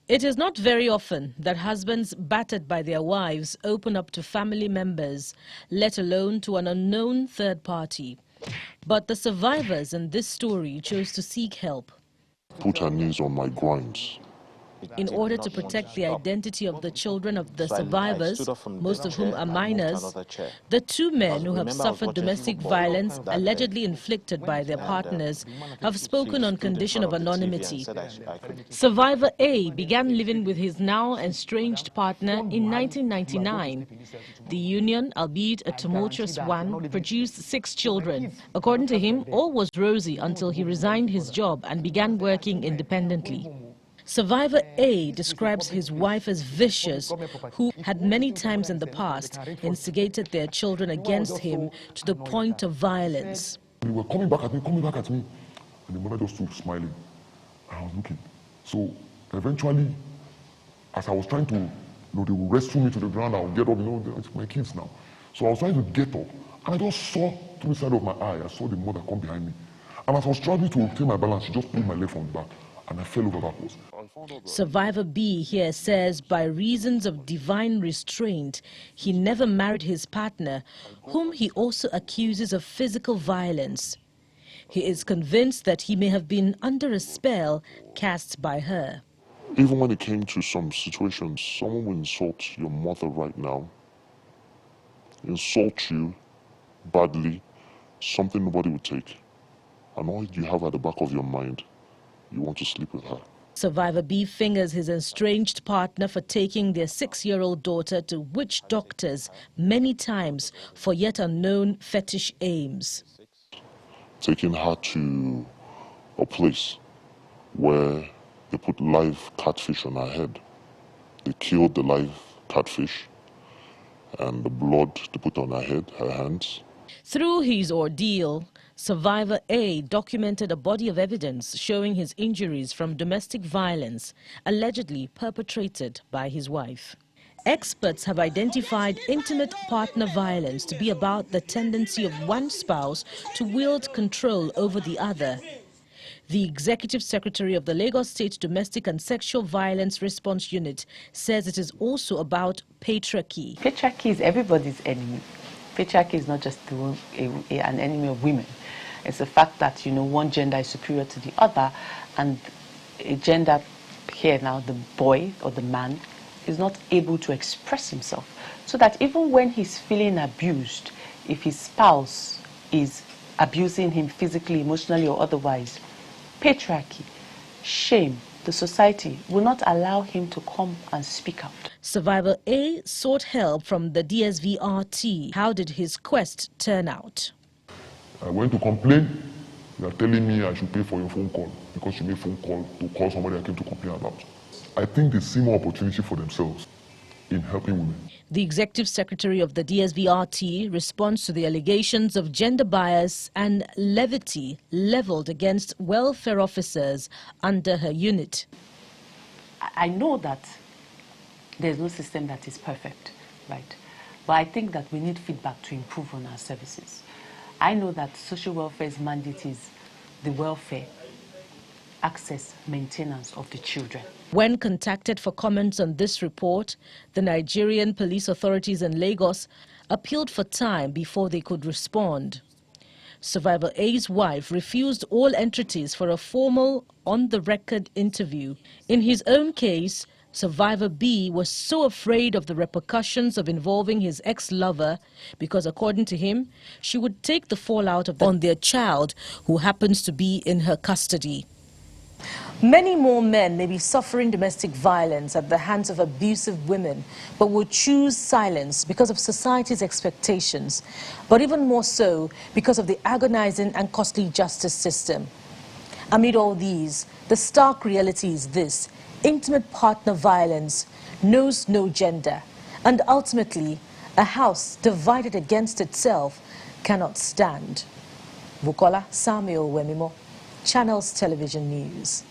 It is not very often that husbands battered by their wives open up to family members, let alone to an unknown third party. But the survivors in this story chose to seek help. Put her knees on my groins. In order to protect the identity of the children of the survivors, most of whom are minors, the two men who have suffered domestic violence allegedly inflicted by their partners have spoken on condition of anonymity. Survivor A began living with his now estranged partner in 1999. The union, albeit a tumultuous one, produced 6 children. According to him, all was rosy until he resigned his job and began working independently. Survivor A describes his wife as vicious, who had many times in the past instigated their children against him to the point of violence. They were coming back at me, and the mother just stood smiling. I was looking. So eventually, as I was trying to, they would rescue me to the ground, I would get up, it's my kids now. So I was trying to get up, and I just saw through the side of my eye, I saw the mother come behind me. And as I was struggling to obtain my balance, she just pulled my leg from the back, and I fell over backwards. Survivor B here says by reasons of divine restraint, he never married his partner, whom he also accuses of physical violence. He is convinced that he may have been under a spell cast by her. Even when it came to some situations, someone will insult your mother right now, insult you badly, something nobody would take. And all you have at the back of your mind, you want to sleep with her. Survivor B fingers his estranged partner for taking their 6-year-old daughter to witch doctors many times for yet unknown fetish aims. Taking her to a place where they put live catfish on her head. They killed the live catfish and the blood they put on her head, her hands. Through his ordeal, Survivor A documented a body of evidence showing his injuries from domestic violence allegedly perpetrated by his wife. Experts have identified intimate partner violence to be about the tendency of one spouse to wield control over the other. The Executive Secretary of the Lagos State Domestic and Sexual Violence Response Unit says it is also about patriarchy. Patriarchy is everybody's enemy. Patriarchy is not just an enemy of women. It's the fact that, one gender is superior to the other, and a gender here now, the boy or the man, is not able to express himself. So that even when he's feeling abused, if his spouse is abusing him physically, emotionally, or otherwise, patriarchy, shame, the society will not allow him to come and speak out. Survivor A sought help from the DSVRT. How did his quest turn out? I went to complain. They are telling me I should pay for your phone call because you made a phone call to call somebody I came to complain about. I think they see more opportunity for themselves in helping women. The Executive Secretary of the DSVRT responds to the allegations of gender bias and levity leveled against welfare officers under her unit. I know that there's no system that is perfect, right? But I think that we need feedback to improve on our services. I know that social welfare's mandate is the welfare, access, maintenance of the children. When contacted for comments on this report, the Nigerian police authorities in Lagos appealed for time before they could respond. Survivor A's wife refused all entreaties for a formal, on-the-record interview. In his own case, Survivor B was so afraid of the repercussions of involving his ex-lover because, according to him, she would take the fallout on their child, who happens to be in her custody. Many more men may be suffering domestic violence at the hands of abusive women, but will choose silence because of society's expectations, but even more so because of the agonizing and costly justice system. Amid all these, the stark reality is this: intimate partner violence knows no gender, and ultimately, a house divided against itself cannot stand. Bukola Samuel Wemimo, Channels Television News.